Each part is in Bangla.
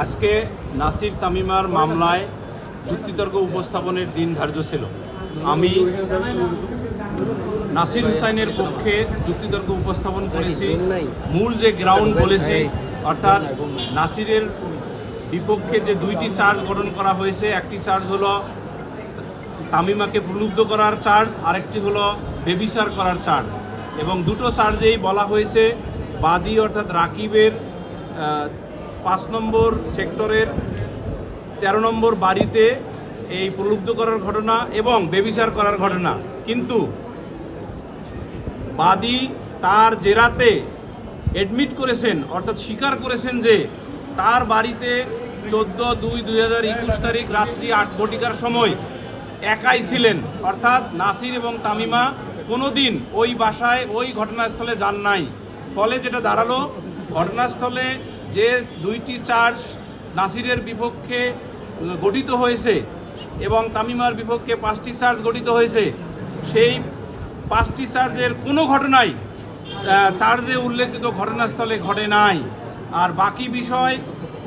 আজকে নাসির তামিমার মামলায় যুক্তিতর্ক উপস্থাপনের দিন ধার্য ছিল। আমি নাসির হুসাইনের পক্ষে যুক্তিতর্ক উপস্থাপন করেছি। মূল যে গ্রাউন্ড বলেছি, অর্থাৎ নাসিরের বিপক্ষে যে দুইটি চার্জ গঠন করা হয়েছে, একটি চার্জ হলো তামিমাকে প্রলুব্ধ করার চার্জ, আরেকটি হলো বেবিচার করার চার্জ। এবং দুটো চার্জেই বলা হয়েছে বাদী অর্থাৎ রাকিবের 5 নম্বর সেক্টরের 13 নম্বর বাড়িতে এই প্রলুব্ধ করার ঘটনা এবং বেবিচার করার ঘটনা। কিন্তু বাদী তার জেরাতে অ্যাডমিট করেছেন, অর্থাৎ স্বীকার করেছেন যে তার বাড়িতে 14/2/2021 তারিখ রাত্রি 8 ঘটিকার সময় একাই ছিলেন, অর্থাৎ নাসির এবং তামিমা কোনোদিন ওই বাসায় ওই ঘটনাস্থলে যান নাই। ফলে যেটা দাঁড়ালো, ঘটনাস্থলে যে দুইটি চার্জ নাসিরের বিপক্ষে গঠিত হয়েছে এবং তামিমার বিপক্ষে 5টি চার্জ গঠিত হয়েছে, সেই 5টি চার্জের কোনো ঘটনাই চার্জে উল্লেখিত ঘটনাস্থলে ঘটে নাই। আর বাকি বিষয়,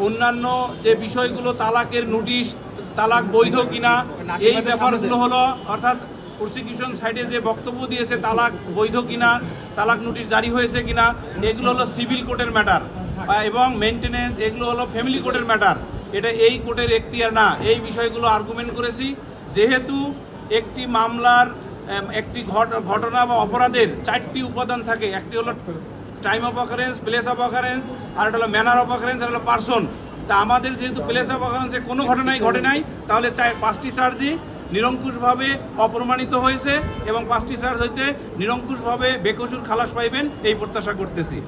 অন্যান্য যে বিষয়গুলো, তালাকের নোটিশ, তালাক বৈধ কিনা, এই ব্যাপারগুলো হলো, অর্থাৎ প্রসিকিউশন সাইডে যে বক্তব্য দিয়েছে তালাক বৈধ কিনা, তালাক নোটিশ জারি হয়েছে কিনা, এগুলো হলো সিভিল কোর্টের ম্যাটার। এবং মেনটেনেন্স, এগুলো হলো ফ্যামিলি কোর্টের ম্যাটার। এটা এই কোর্টের এখতিয়ার না। এই বিষয়গুলো আর্গুমেন্ট করেছি। যেহেতু একটি মামলার একটি ঘটনা বা অপরাধের 4টি উপাদান থাকে, একটি হলো time of occurrence, place of occurrence, আর এটা হলো ম্যানার অফ অকারেন্স, আর হলো পারসন। তা আমাদের যেহেতু প্লেস অফ অকারেন্সে কোনো ঘটনাই ঘটে নাই, তাহলে 5টি চার্জই নিরঙ্কুশভাবে অপ্রমাণিত হয়েছে এবং 5টি চার্জ হইতে নিরঙ্কুশভাবে বেকসুর খালাস পাইবেন এই প্রত্যাশা করতেছি।